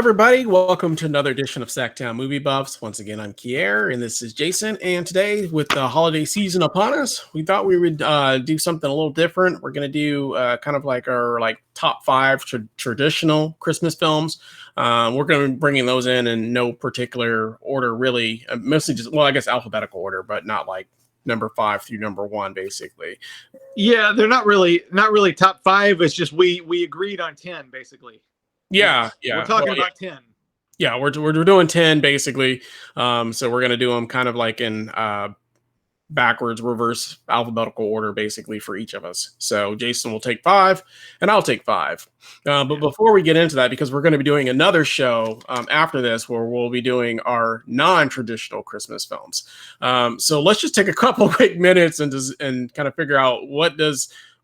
everybody. Welcome to another edition of SacTown Movie Buffs. Once again, I'm Kier, and this is Jason. And today, with the holiday season upon us, we thought we would do something a little different. We're going to do kind of like our top five traditional Christmas films. We're going to be bringing those in no particular order, really. Mostly just, well, I guess alphabetical order, but not like number 5 through number 1, basically. Yeah, they're not really top 5. It's just we agreed on 10, basically. Yeah. We're talking about 10. Yeah, we're doing 10 basically. So we're gonna do them kind of like in backwards, reverse alphabetical order, basically for each of us. So Jason will take 5, and I'll take 5. But before we get into that, because we're going to be doing another show after this, where we'll be doing our non-traditional Christmas films. So let's just take a couple quick minutes and kind of figure out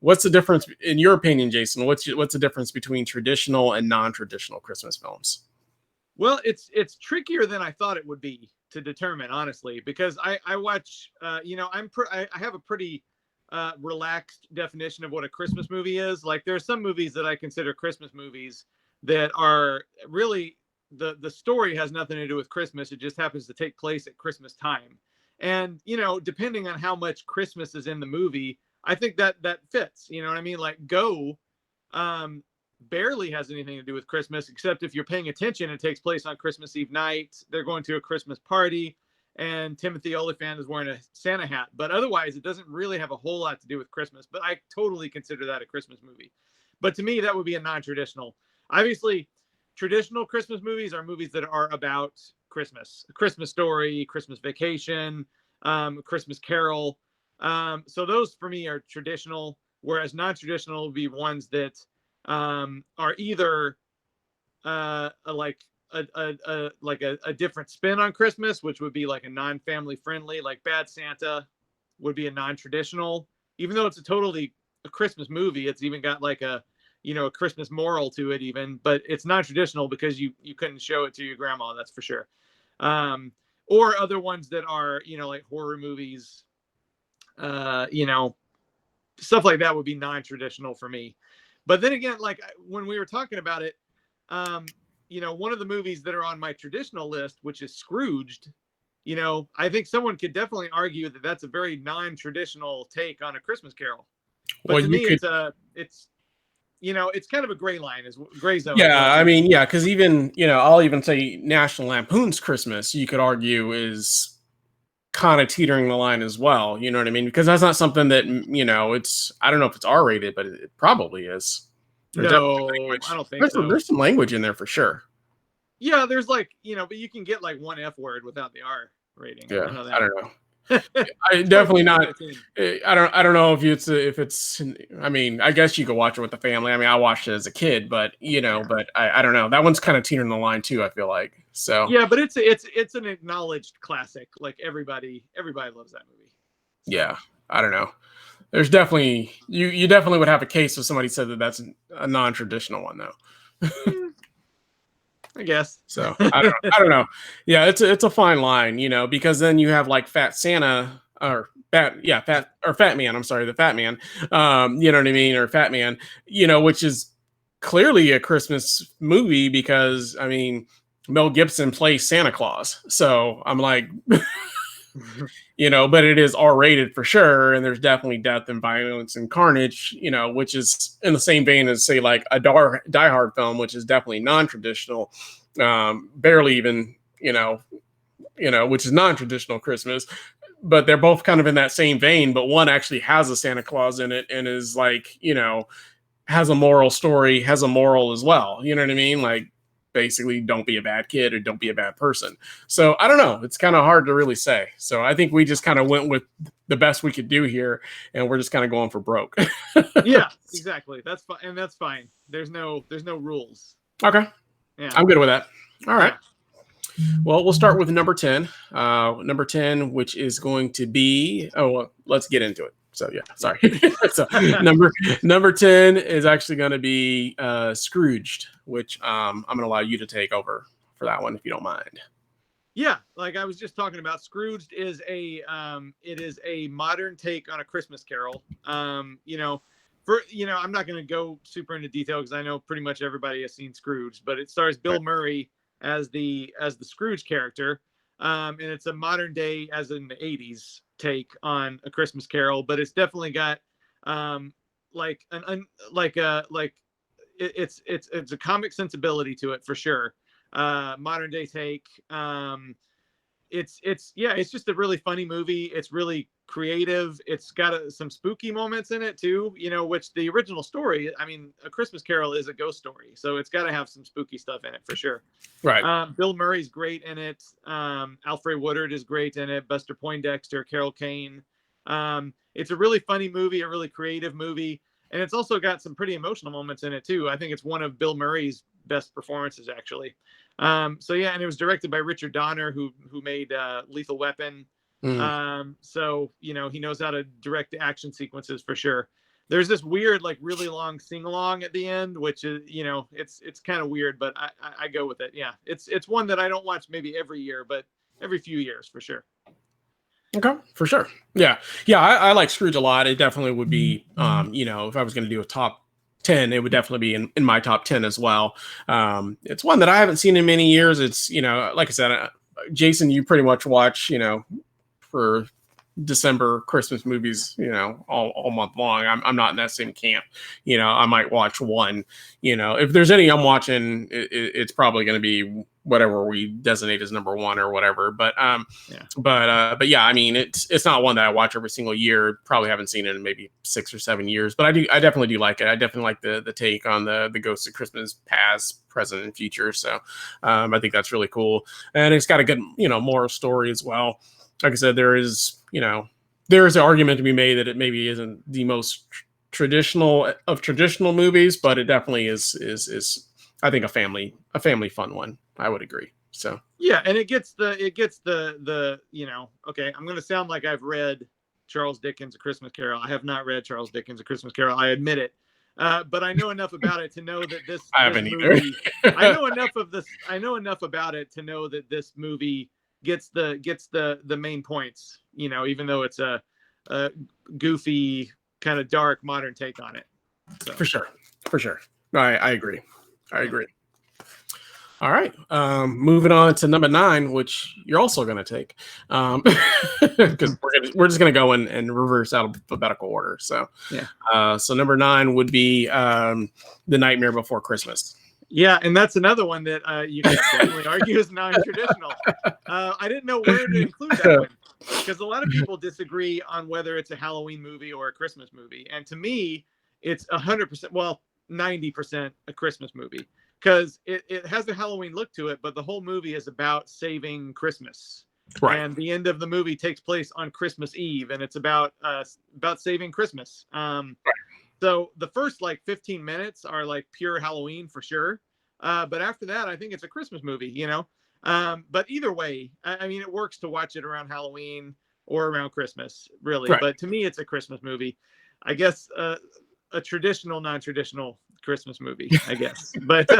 what's the difference in your opinion, Jason? What's the difference between traditional and non-traditional Christmas films? Well, it's trickier than I thought it would be to determine, honestly, because I watch, I have a pretty relaxed definition of what a Christmas movie is. Like, there are some movies that I consider Christmas movies that are really, the story has nothing to do with Christmas. It just happens to take place at Christmas time. And, depending on how much Christmas is in the movie, I think that fits, you know what I mean? Like Go, barely has anything to do with Christmas, except if you're paying attention, it takes place on Christmas Eve night. They're going to a Christmas party, and Timothy Olyphant is wearing a Santa hat. But otherwise, it doesn't really have a whole lot to do with Christmas. But I totally consider that a Christmas movie. But to me, that would be a non-traditional. Obviously, traditional Christmas movies are movies that are about Christmas. A Christmas Story, Christmas Vacation, Christmas Carol. So those for me are traditional, whereas non-traditional would be ones that are either like a different spin on Christmas, which would be like a non-family friendly, like Bad Santa would be a non-traditional, even though it's a Christmas movie. It's even got like a Christmas moral to it even, but it's non-traditional because you couldn't show it to your grandma, that's for sure. Or other ones that are, like horror movies, stuff like that would be non-traditional for me. But then again, like when we were talking about it, one of the movies that are on my traditional list, which is Scrooged, I think someone could definitely argue that that's a very non-traditional take on A Christmas Carol. But well, to me, it's kind of a gray line, is gray zone. Yeah, I mean, yeah, because even, I'll even say National Lampoon's Christmas, you could argue is kind of teetering the line as well, you know what I mean? Because that's not something that, it's, I don't know if it's R-rated, but it probably is. No, I don't think so. There's some language in there for sure. Yeah, there's but you can get like one F word without the R rating. Yeah, I don't know. I definitely not. I don't know if it's. I mean, I guess you could watch it with the family. I mean, I watched it as a kid, but but I don't know. That one's kind of teetering the line too, I feel like. So yeah, but it's an acknowledged classic. Like everybody loves that movie. So. Yeah, I don't know. There's definitely you definitely would have a case if somebody said that that's a non-traditional one though. I guess. So I don't know. Yeah, it's a fine line, because then you have like Fat Santa or Fat Man. I'm sorry, the Fat Man. You know what I mean, or Fat Man. Which is clearly a Christmas movie because I mean Mel Gibson plays Santa Claus. So I'm like, but it is R-rated for sure, and there's definitely death and violence and carnage, which is in the same vein as say like a Die Hard film, which is definitely non-traditional, barely even, which is non-traditional Christmas, but they're both kind of in that same vein. But one actually has a Santa Claus in it and is like, has a moral story, has a moral as well. You know what I mean? Like, basically don't be a bad kid or don't be a bad person. So I don't know. It's kind of hard to really say. So I think we just kind of went with the best we could do here, and we're just kind of going for broke. Yeah, exactly. That's fine. And that's fine. There's no rules. Okay. Yeah. I'm good with that. All right. Yeah. Well, we'll start with number 10. Number 10, which is going to be, let's get into it. So yeah, sorry. So number 10 is actually going to be Scrooged, which I'm going to allow you to take over for that one if you don't mind. Yeah, like I was just talking about, Scrooged is a modern take on A Christmas Carol. I'm not going to go super into detail because I know pretty much everybody has seen Scrooge, but it stars Bill Murray as the Scrooge character, and it's a modern day, as in the '80s, take on A Christmas Carol, but it's definitely got it's a comic sensibility to it for sure. Modern day take. It's just a really funny movie. It's really creative. It's got some spooky moments in it too, which the original story, I mean, A Christmas Carol is a ghost story, so it's got to have some spooky stuff in it for sure. Right. Bill Murray's great in it. Alfred Woodard is great in it. Buster Poindexter, Carol Kane. It's a really funny movie, a really creative movie, and it's also got some pretty emotional moments in it too. I think it's one of Bill Murray's best performances, actually. And it was directed by Richard Donner, who made Lethal Weapon. So he knows how to direct the action sequences for sure. There's this weird, like, really long sing-along at the end, which is, it's kind of weird, but I go with it. Yeah, it's one that I don't watch maybe every year, but every few years for sure. Okay, for sure. Yeah. I like Scrooge a lot. It definitely would be, if I was going to do a top 10, it would definitely be in my top 10 as well. It's one that I haven't seen in many years. It's, like I said, Jason, you pretty much watch, for December Christmas movies, all month long. I'm not in that same camp. I might watch one. If there's any I'm watching, it's probably going to be whatever we designate as number one or whatever. But yeah, I mean, it's not one that I watch every single year. Probably haven't seen it in maybe 6 or 7 years. But I definitely do like it. I definitely like the take on the ghosts of Christmas past, present, and future. So I think that's really cool, and it's got a good moral story as well. Like I said, there is an argument to be made that it maybe isn't the most traditional of traditional movies, but it definitely is I think a family fun one. I would agree. So yeah, and it gets the okay, I'm going to sound like I've read Charles Dickens' A Christmas Carol. I have not read Charles Dickens' A Christmas Carol. I admit it. But I know enough about it to know that this movie, I know enough about it to know that this movie gets the main points, even though it's a goofy, kind of dark modern take on it. So. For sure. I agree. All right. Moving on to number 9, which you're also going to take, because we're just going to go in reverse alphabetical order. So yeah. So number 9 would be The Nightmare Before Christmas. Yeah, and that's another one that you can definitely argue is non-traditional. I didn't know where to include that one because a lot of people disagree on whether it's a Halloween movie or a Christmas movie. And to me, it's 100%, well, 90% a Christmas movie because it has a Halloween look to it, but the whole movie is about saving Christmas. Right. And the end of the movie takes place on Christmas Eve, and it's about saving Christmas. Right. So the first 15 minutes are pure Halloween for sure. But after that, I think it's a Christmas movie, But either way, I mean, it works to watch it around Halloween or around Christmas, really. Right. But to me, it's a Christmas movie. I guess a traditional, non-traditional Christmas movie, I guess. But,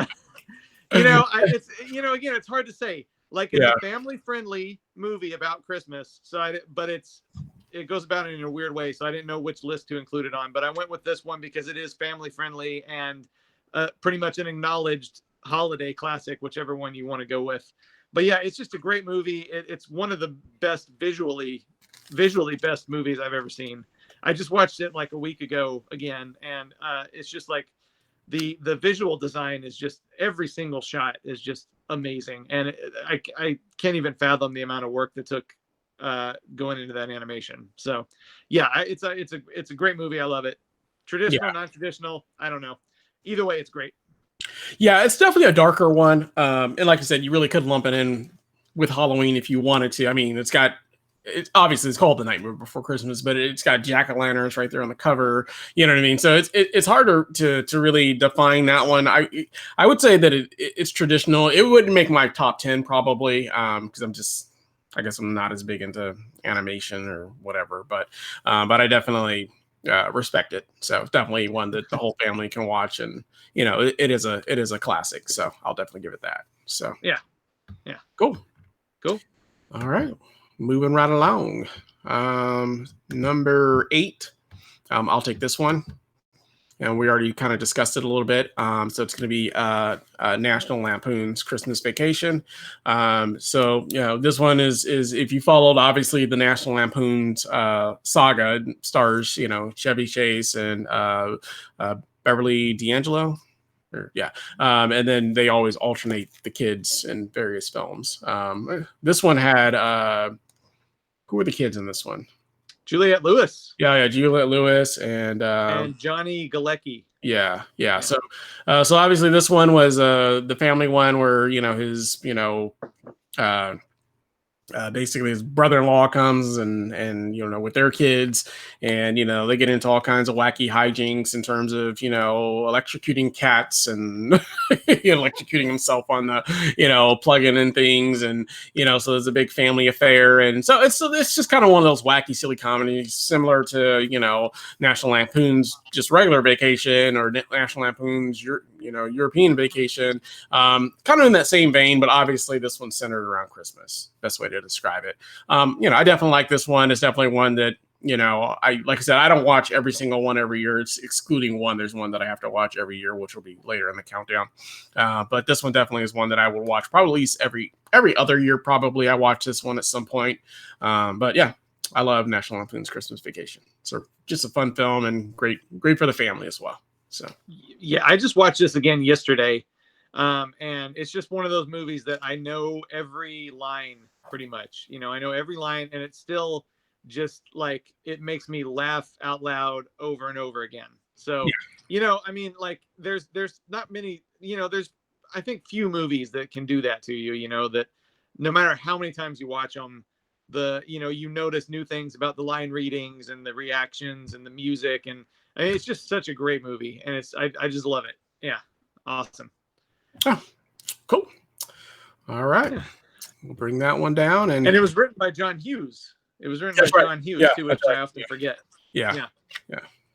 it's, again, it's hard to say. It's a family-friendly movie about Christmas. But it goes about it in a weird way, so I didn't know which list to include it on, but I went with this one because it is family friendly and pretty much an acknowledged holiday classic, whichever one you want to go with. But yeah, it's just a great movie. It's one of the best visually best movies I've ever seen. I just watched it a week ago again, and it's just the visual design is just, every single shot is just amazing, and I can't even fathom the amount of work that took going into that animation. So yeah, it's a great movie. I love it. Traditional, non-traditional, I don't know. Either way, it's great. Yeah, it's definitely a darker one. And like I said, you really could lump it in with Halloween if you wanted to. I mean, obviously it's called The Nightmare Before Christmas, but it's got jack-o'-lanterns right there on the cover. You know what I mean? So it's harder to really define that one. I would say that it's traditional. It wouldn't make my top 10 probably, because I guess I'm not as big into animation or whatever, but I definitely respect it. So it's definitely one that the whole family can watch, and it is a classic. So I'll definitely give it that. So yeah, cool. All right, moving right along. Number 8. I'll take this one. and we already kind of discussed it a little bit. So it's going to be National Lampoon's Christmas Vacation. So this one is if you followed obviously the National Lampoon's saga, it stars Chevy Chase and Beverly D'Angelo. And then they always alternate the kids in various films. This one had who were the kids in this one? Juliette Lewis. Yeah, Juliette Lewis and Johnny Galecki. Yeah. So obviously this one was the family one where his basically his brother-in-law comes and with their kids, and they get into all kinds of wacky hijinks in terms of electrocuting cats and electrocuting himself on the plugging in things, and so there's a big family affair, and so it's just kind of one of those wacky silly comedies similar to National Lampoon's Just Regular Vacation or National Lampoon's European Vacation, kind of in that same vein, but obviously this one's centered around Christmas. Best way to describe it. I definitely like this one. It's definitely one that like I said, I don't watch every single one every year. It's excluding one. There's one that I have to watch every year, which will be later in the countdown. But this one definitely is one that I will watch probably at least every other year. Probably I watch this one at some point. But yeah, I love National Lampoon's Christmas Vacation. So just a fun film and great for the family as well. So yeah, I just watched this again yesterday, and it's just one of those movies that I know every line pretty much. I know every line, and it's still just like it makes me laugh out loud over and over again. So I mean, like there's not many, there's I think few movies that can do that to you. That no matter how many times you watch them, you notice new things about the line readings and the reactions and the music, and I mean, it's just such a great movie, and I just love it. Yeah, awesome. Oh, cool. All right, we'll bring that one down, and it was written by John Hughes. It was written by John Hughes too, which I often forget. Yeah.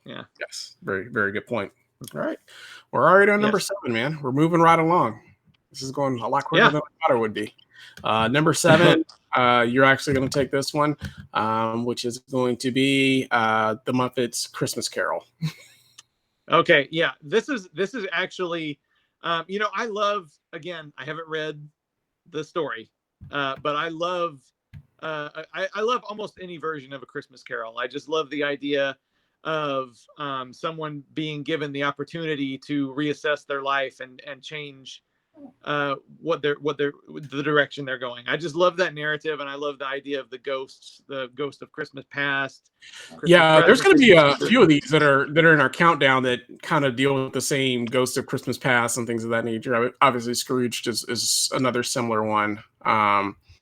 Yes, very very good point. All right, we're already on number 7, man. We're moving right along. This is going a lot quicker than I thought it would be. Number 7, you're actually going to take this one, which is going to be the Muppets Christmas Carol. Okay, yeah, this is actually, I love, again, I haven't read the story, but I love almost any version of A Christmas Carol. I just love the idea of someone being given the opportunity to reassess their life and change the direction they're going. I just love that narrative, and I love the idea of the ghost of Christmas past. There's going to be a few of these that are in our countdown that kind of deal with the same ghost of Christmas past and things of that nature. Obviously, Scrooge is another similar one. I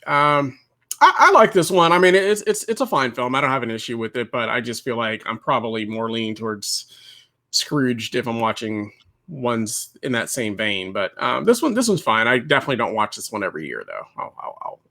like this one. I mean, it's a fine film. I don't have an issue with it, but I just feel like I'm probably more leaning towards Scrooged if I'm watching ones in that same vein. But this one's fine. I definitely don't watch this one every year, though.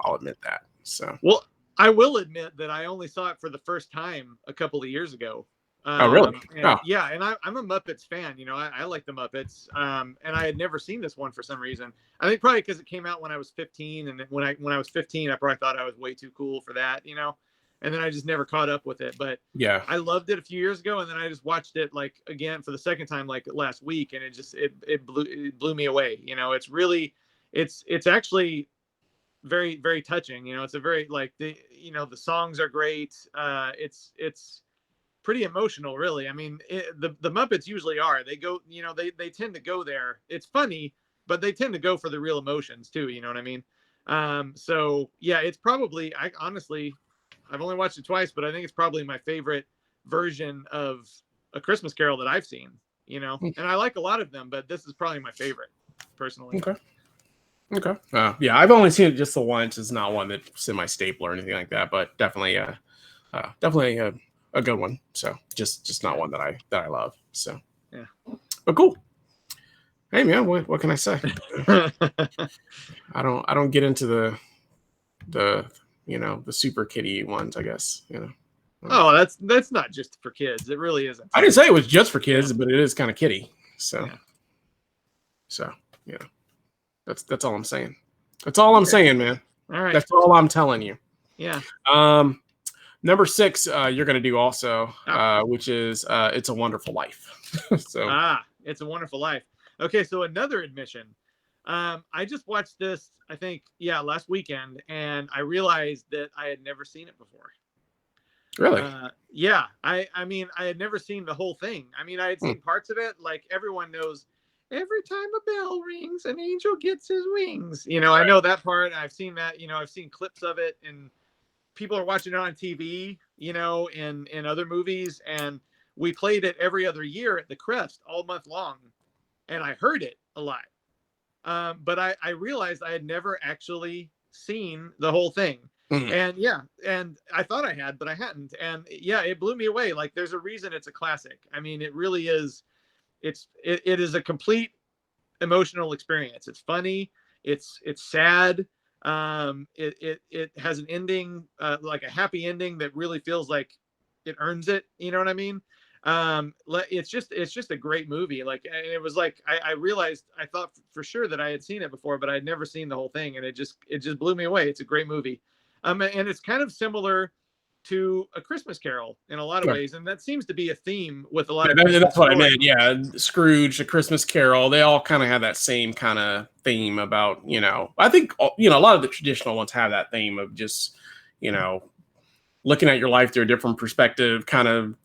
I'll admit that. So well, I will admit that I only saw it for the first time a couple of years ago. Oh, really? Yeah, and I'm a Muppets fan. I like the Muppets, and I had never seen this one for some reason. I think probably because it came out when I was 15, and when I was 15, I probably thought I was way too cool for that, and then I just never caught up with it. But yeah, I loved it a few years ago, and then I just watched it like again for the second time like last week, and it blew me away. It's actually very very touching. It's a very like the songs are great. It's pretty emotional, really. I mean, the Muppets usually are. They go, they tend to go there. It's funny, but they tend to go for the real emotions too. You know what I mean? So yeah, it's probably, I've only watched it twice, but I think it's probably my favorite version of A Christmas Carol that I've seen. And I like a lot of them, but this is probably my favorite, personally. Okay. Yeah, I've only seen it just the once. It's not one that's in my staple or anything like that, but definitely a good one. So just not one that I love. So yeah, but cool. Hey man, what can I say? I don't get into the the super kiddie ones, I guess. Oh, that's not just for kids. It really isn't. I didn't say it was just for kids, but it is kind of kiddie. So that's all I'm saying. That's all I'm saying, man. All right. That's all I'm telling you. Yeah. Number 6, you're going to do also, Oh. which is It's a Wonderful Life. So, It's a Wonderful Life. Okay, so another admission. I just watched this, I think, last weekend, and I realized that I had never seen it before. really? Yeah, I mean, I had never seen the whole thing. I mean, I had Hmm. seen parts of it. Like everyone knows, every time a bell rings, an angel gets his wings. I know that part. I've seen that. I've seen clips of it, and people are watching it on TV. In other movies, and we played it every other year at the Crest all month long, and I heard it a lot. But I realized I had never actually seen the whole thing. Hmm. And I thought I had, but I hadn't. And yeah, it blew me away. Like there's a reason it's a classic. I mean, it really is. It is a complete emotional experience. It's funny. It's sad. It has an ending, like a happy ending that really feels like it earns it. You know what I mean? It's just a great movie. Like, and it was like I realized, I thought for sure that I had seen it before, but I had never seen the whole thing, and it just blew me away. It's a great movie. And it's kind of similar to A Christmas Carol in a lot of Sure. ways, and that seems to be a theme with a lot Yeah, of Christmas that's what I stories. meant. Yeah, Scrooge, A Christmas Carol, they all kind of have that same kind of theme about, I think, a lot of the traditional ones have that theme of just, you know, looking at your life through a different perspective, kind of,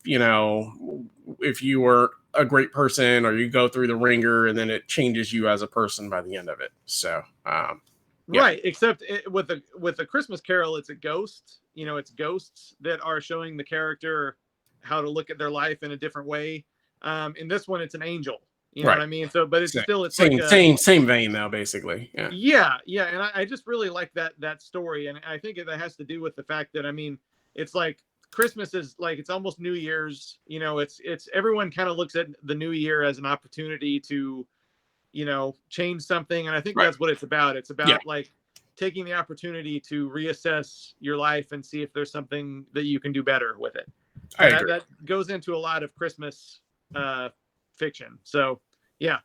if you were a great person or you go through the ringer and then it changes you as a person by the end of it. So, yeah. Right, except with the Christmas Carol, it's a ghost. It's ghosts that are showing the character how to look at their life in a different way. In this one, it's an angel. You know Right. what I mean? So, but it's Same, still, it's like same, a, same, same vein though, basically. Yeah. yeah, and I just really like that story, and I think that has to do with the fact that, I mean, it's like Christmas is like, it's almost New Year's. It's everyone kind of looks at the New Year as an opportunity to change something, and I think Right. that's what it's about. It's Yeah. about like taking the opportunity to reassess your life and see if there's something that you can do better with it. I And agree. that goes into a lot of Christmas fiction. So yeah,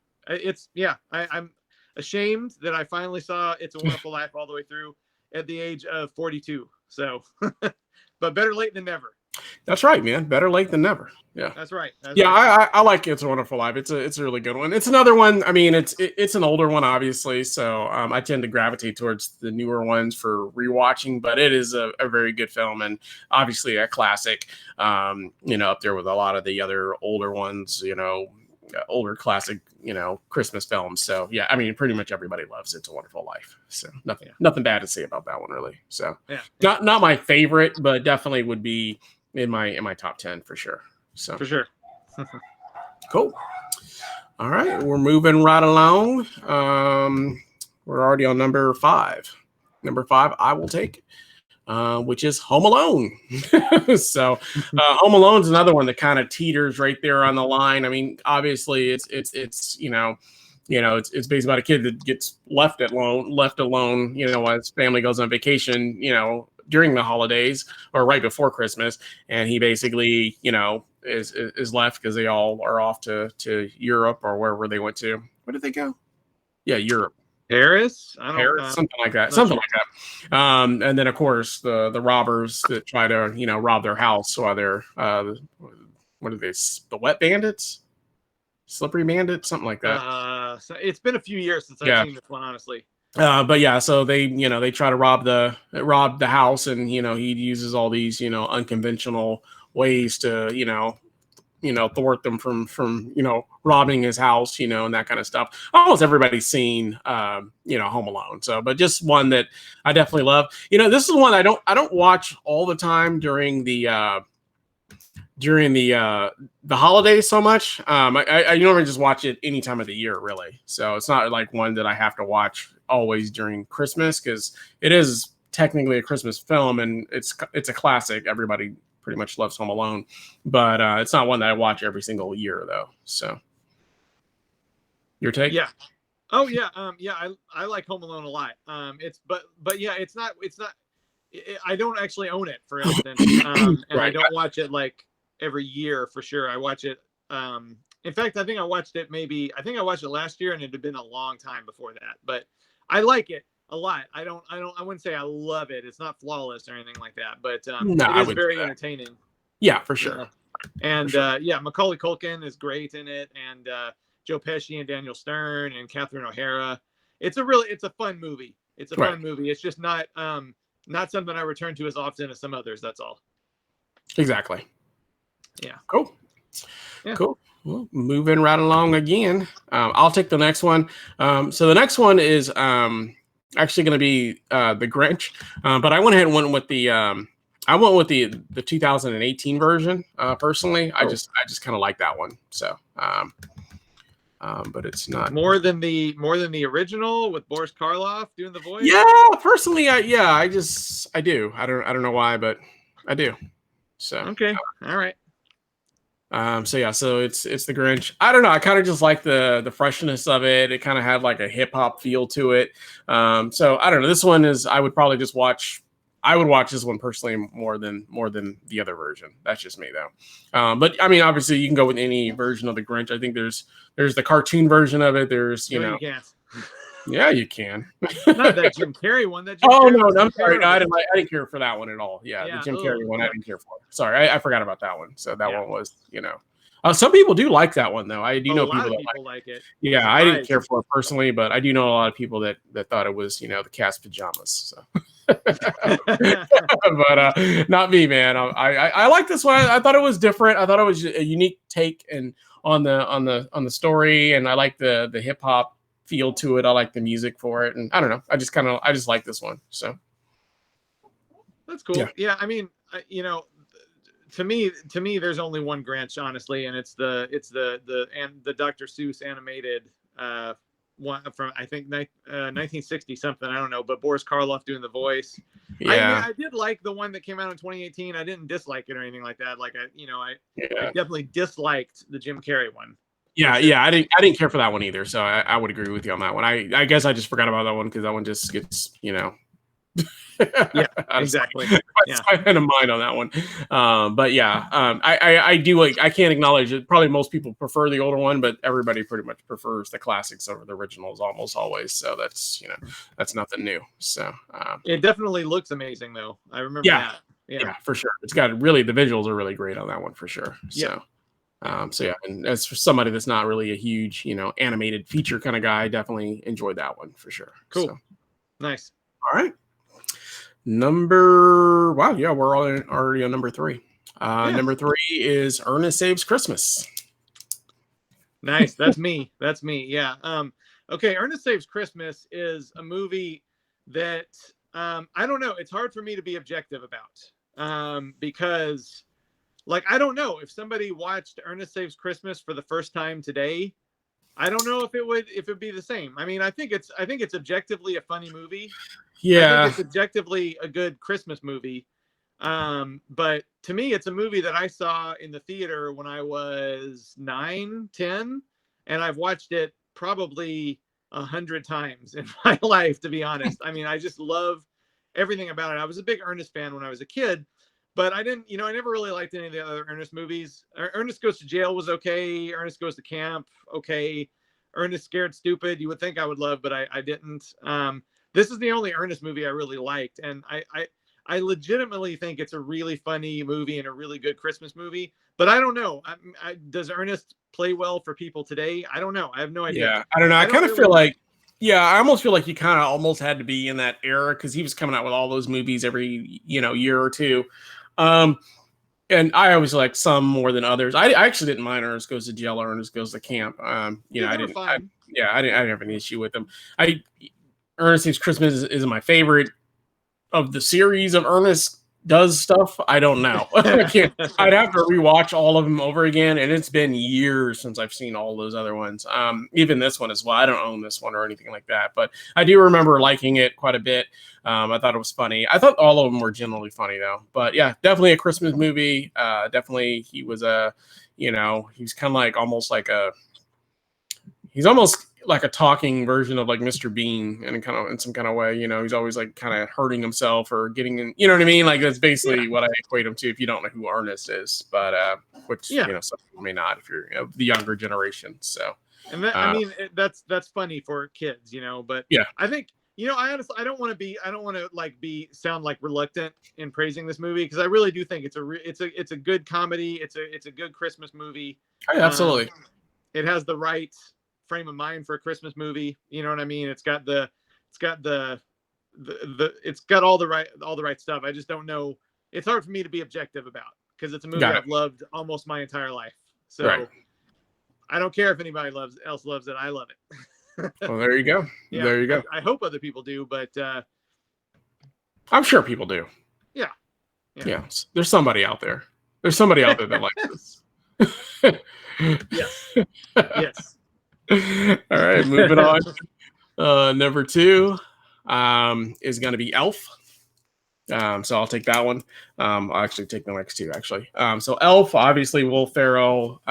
I'm ashamed that I finally saw It's a Wonderful Life all the way through at the age of 42. So but better late than never. That's right, man. Better late than never. Yeah. That's right. That's Yeah, right. I like It's a Wonderful Life. It's a really good one. It's another one. I mean, it's an older one, obviously. So I tend to gravitate towards the newer ones for rewatching. But it is a very good film, and obviously a classic. Up there with a lot of the other older ones. Older classic. Christmas films. So yeah, I mean, pretty much everybody loves It's a Wonderful Life. So nothing bad to say about that one, really. So Yeah. not my favorite, but definitely would be in my top 10 for sure. So For sure. cool. All right, we're moving right along. We're already on number 5. Number 5, I will take, which is Home Alone. So, Home Alone is another one that kind of teeters right there on the line. I mean, obviously, it's it's based about a kid that gets left alone, while his family goes on vacation, during the holidays or right before Christmas, and he basically, is left because they all are off to Europe or wherever they went to. Where did they go? Yeah, Europe. Paris? I don't Paris, something like that. not sure. And then of course the robbers that try to rob their house while they're what are they? The wet bandits, slippery bandits, something like that. So it's been a few years since I've Yeah. seen this one, honestly. But yeah, so they try to rob the house, and he uses all these unconventional ways to thwart them from robbing his house, and that kind of stuff. Almost everybody's seen Home Alone. So, but just one that I definitely love. This is one I don't watch all the time during the holidays so much. I normally just watch it any time of the year, really. So it's not like one that I have to watch always during Christmas, because it is technically a Christmas film and it's a classic. Everybody pretty much loves Home Alone, but it's not one that I watch every single year though. So your take? Yeah. Oh yeah. I like Home Alone a lot. But yeah, it's not. I don't actually own it, for instance, and Right. I don't watch it like every year for sure. I watch it. In fact, I think I watched it last year, and it had been a long time before that. But I like it. a lot. I wouldn't say I love it. It's not flawless or anything like that, but No, it I is would say very that. entertaining. Yeah, for You sure. know? And For sure. yeah, Macaulay Culkin is great in it, and Joe Pesci and Daniel Stern and Catherine O'Hara. It's a fun movie. It's a Right. fun movie. It's just not something I return to as often as some others. That's all. Exactly. Yeah. Cool. Yeah. Cool. Well, moving right along again. I'll take the next one. So the next one is actually going to be the Grinch, but I went ahead and went with the 2018 version. Personally, I just kind of like that one. So, but it's not more than the original with Boris Karloff doing the voice. Yeah, personally, I do. I don't know why, but I do. So okay, all right. So it's the Grinch. I don't know. I kind of just like the freshness of it. It kind of had like a hip hop feel to it. So I don't know. This one is I would probably just watch. I would watch this one personally more than the other version. That's just me though. But I mean, obviously, you can go with any version of the Grinch. I think there's the cartoon version of it. There's you can't. Yeah, you can. Not that Jim Carrey one. That Jim Oh Carrey no, I'm sorry. No, I terrible. didn't care for that one at all. Yeah, the Jim Carrey one, yeah. I didn't care for. Sorry, I forgot about that one. So that one was, some people do like that one though. I do know a lot people of that people like it. Yeah, I didn't care for it personally, but I do know a lot of people that thought it was, the cat's pajamas. So. But not me, man. I like this one. I thought it was different. I thought it was a unique take and on the story, and I like the hip hop feel to it. I like the music for it, and I don't know. I just like this one. So that's cool. Yeah, I mean, to me, there's only one Grinch, honestly, and it's the Dr. Seuss animated one from I think 1960 something. I don't know, but Boris Karloff doing the voice. Yeah, I did like the one that came out in 2018. I didn't dislike it or anything like that. Like I definitely disliked the Jim Carrey one. Yeah, I didn't care for that one either. So I would agree with you on that one. I guess I just forgot about that one because that one just gets yeah, exactly. I had a mind on that one. But yeah, I do like. I can't acknowledge it. Probably most people prefer the older one, but everybody pretty much prefers the classics over the originals almost always. So that's that's nothing new. So it definitely looks amazing though. I remember that. Yeah, for sure. It's got the visuals are really great on that one for sure. So. And as for somebody that's not really a huge, animated feature kind of guy, I definitely enjoyed that one for sure. Cool. So. Nice. All right. We're already on number 3. Number 3 is Ernest Saves Christmas. Nice. That's me. Yeah. Okay. Ernest Saves Christmas is a movie that I don't know. It's hard for me to be objective about because I don't know if somebody watched Ernest Saves Christmas for the first time today. I don't know if it would be the same. I mean, I think it's objectively a funny movie. Yeah. I think it's objectively a good Christmas movie. But to me, it's a movie that I saw in the theater when I was 9, 10, and I've watched it probably 100 times in my life, to be honest. I mean, I just love everything about it. I was a big Ernest fan when I was a kid. But I didn't, I never really liked any of the other Ernest movies. Ernest Goes to Jail was okay. Ernest Goes to Camp, okay. Ernest Scared Stupid, you would think I would love, but I didn't. This is the only Ernest movie I really liked. And I legitimately think it's a really funny movie and a really good Christmas movie. But I don't know. Does Ernest play well for people today? I don't know. I have no idea. Yeah, I don't know. I kind of feel like, I almost feel like he kind of almost had to be in that era because he was coming out with all those movies every, year or two. And I always like some more than others. I actually didn't mind Ernest Goes to Jail or Ernest Goes to Camp. I didn't have any issue with them. Ernest Saves Christmas is my favorite of the series of Ernest does stuff. I don't know. I'd have to rewatch all of them over again, and it's been years since I've seen all those other ones. Even this one as well. I don't own this one or anything like that, but I do remember liking it quite a bit. I thought it was funny. I thought all of them were generally funny though. But yeah, definitely a Christmas movie. Definitely he was he's kind of like he's almost like a talking version of like Mr. Bean in some kind of way. He's always like kind of hurting himself or getting in, you know what I mean? Like that's basically what I equate him to if you don't know who Ernest is, but which some people may not if you're the younger generation. So and that, I mean that's funny for kids, but I think I honestly, I don't want to like sound like reluctant in praising this movie, because I really do think it's a good comedy. It's a good Christmas movie. Oh, absolutely. It has the right frame of mind for a Christmas movie. You know what I mean? It's got all the right stuff. I just don't know. It's hard for me to be objective about, because it's a movie I've loved almost my entire life. So I don't care if anybody else loves it. I love it. Well, there you go. Yeah, there you go. I hope other people do, but I'm sure people do. Yeah. There's somebody out there. There's somebody out there that likes this. Yes. All right, moving on. Number 2 is going to be Elf. So I'll take that one. I'll actually take the next 2, actually. So Elf, obviously, Will Ferrell.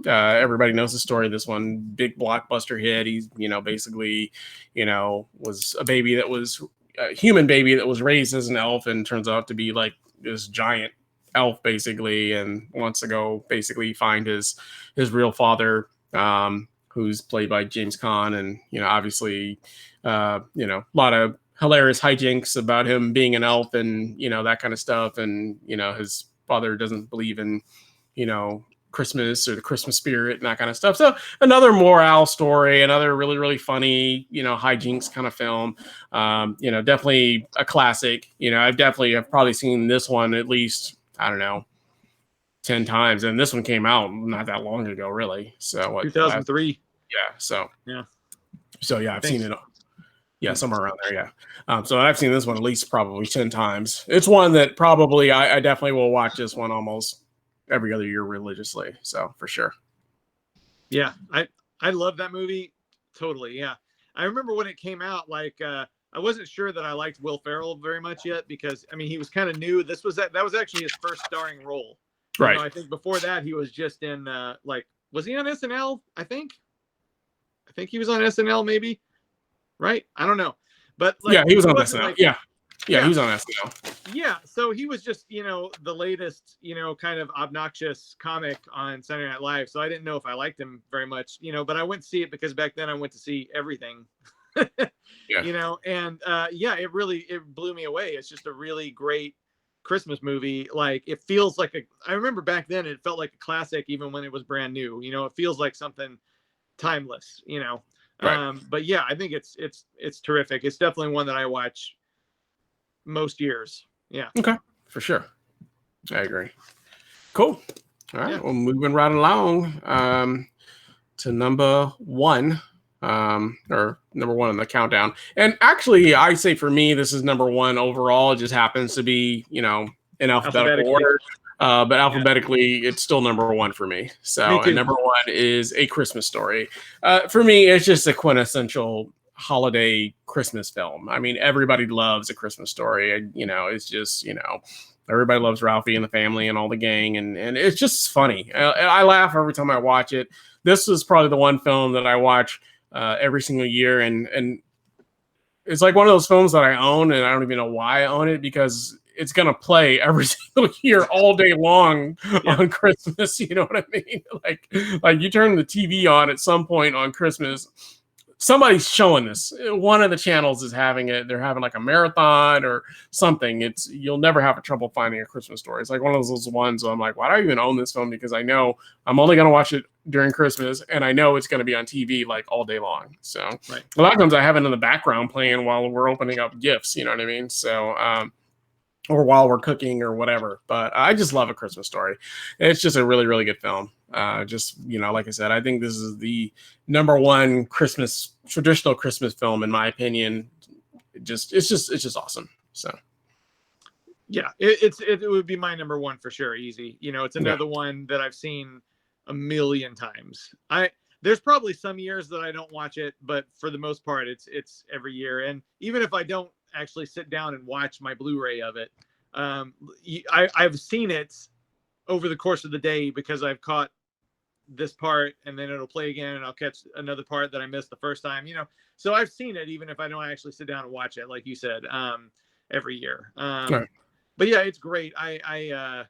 Everybody knows the story of this one. Big blockbuster hit. He's, basically, was a baby that was a human baby that was raised as an elf, and turns out to be like this giant elf, basically, and wants to go basically find his real father, who's played by James Caan. And, obviously, a lot of hilarious hijinks about him being an elf and, that kind of stuff. And, his father doesn't believe in, Christmas or the Christmas spirit and that kind of stuff. So another morale story, another really, really funny, hijinks kind of film. Definitely a classic. I've probably seen this one at least, I don't know, 10 times. And this one came out not that long ago, really. So what, 2003. So yeah, I've Thanks. seen it. Yeah, somewhere around there. Yeah. So I've seen this one at least probably 10 times. It's one that probably I definitely will watch this one almost every other year religiously. So for sure. Yeah, I love that movie. Totally. Yeah. I remember when it came out, like, I wasn't sure that I liked Will Ferrell very much yet, because he was kind of new. That was actually his first starring role. Right. I think before that he was just in was he on SNL? I think he was on SNL, maybe. Right? I don't know. But he was on SNL. He was on SNL. Yeah, so he was just, the latest, kind of obnoxious comic on Saturday Night Live. So I didn't know if I liked him very much, but I went to see it because back then I went to see everything. And it blew me away. It's just a really great Christmas movie. Like, it feels like I remember back then it felt like a classic even when it was brand new. It feels like something timeless, Right. But yeah, I think it's terrific. It's definitely one that I watch most years. Yeah. Okay. For sure. I agree. Cool. All right. Well, moving right along to number 1, or number 1 in the countdown. And actually, I say for me, this is number 1 overall. It just happens to be, in alphabetical order. But alphabetically, it's still number 1 for me. So, and number 1 is A Christmas Story. For me, it's just a quintessential holiday Christmas film. Everybody loves A Christmas Story. It's just, everybody loves Ralphie and the family and all the gang. And it's just funny. I laugh every time I watch it. This is probably the one film that I watch every single year. And it's like one of those films that I own, and I don't even know why I own it, because it's going to play every single year all day long on Christmas. You know what I mean? Like you turn the TV on at some point on Christmas, somebody's showing this. One of the channels is having it. They're having like a marathon or something. You'll never have trouble finding A Christmas Story. It's like one of those ones where I'm like, why do I even own this film? Because I know I'm only going to watch it during Christmas, and I know it's going to be on TV like all day long. So a lot of times I have it in the background playing while we're opening up gifts. You know what I mean? So, or while we're cooking or whatever. But I just love A Christmas Story. It's just a really, really good film. Like I said, I think this is the number 1 traditional Christmas film, in my opinion. It's just awesome. So yeah, it would be my number 1 for sure. Easy. It's another one that I've seen a million times. There's probably some years that I don't watch it, but for the most part, it's every year. And even if I don't actually sit down and watch my Blu-ray of it, I've seen it over the course of the day, because I've caught this part and then it'll play again and I'll catch another part that I missed the first time, so I've seen it even if I don't actually sit down and watch it, like you said, every year. But yeah, it's great. I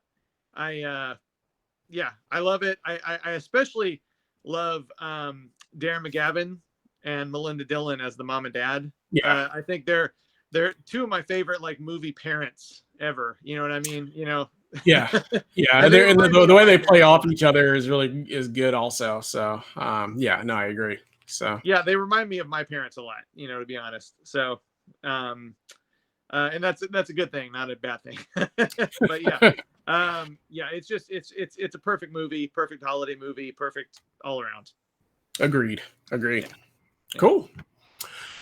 love it. I especially love Darren McGavin and Melinda Dillon as the mom and dad. Yeah. I think they're two of my favorite like movie parents ever. You know what I mean? You know. Yeah, yeah, And they and remind me the of way my they play parents a off lot. each other is good also. So yeah, no, I agree. So Yeah, they remind me of my parents a lot. You know, to be honest. So, and that's a good thing, not a bad thing. But yeah, yeah, it's just it's a perfect movie, perfect holiday movie, perfect all around. agreed, agreed. Yeah. Yeah. Cool.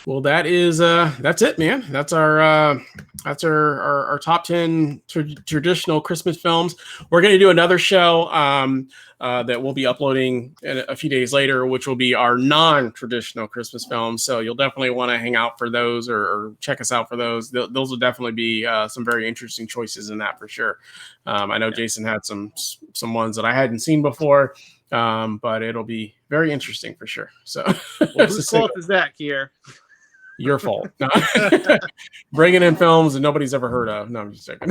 Well, that's it, man. That's our top 10 traditional Christmas films. We're going to do another show that we'll be uploading a few days later, which will be our non-traditional Christmas films. So you'll definitely want to hang out for those or check us out for those. Those will definitely be some very interesting choices in that for sure. I know Jason had some ones that I hadn't seen before, but it'll be very interesting for sure. So, Well, whose fault is that, Kier? your fault. No. Bringing in films that nobody's ever heard of. No, I'm just joking.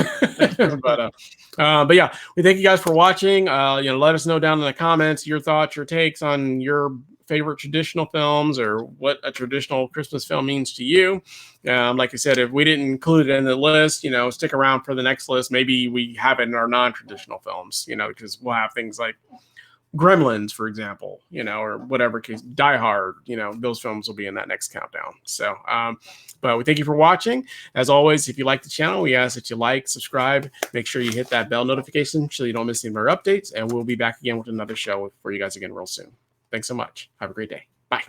But yeah, we thank you guys for watching. Let us know down in the comments your thoughts, your takes on your favorite traditional films or what a traditional Christmas film means to you. Like I said, if we didn't include it in the list, stick around for the next list. Maybe we have it in our non-traditional films, because we'll have things like Gremlins, for example, or whatever case, Die Hard, those films will be in that next countdown. So, but we thank you for watching. As always, if you like the channel, we ask that you like, subscribe, make sure you hit that bell notification so you don't miss any of our updates. And we'll be back again with another show for you guys again real soon. Thanks so much. Have a great day. Bye.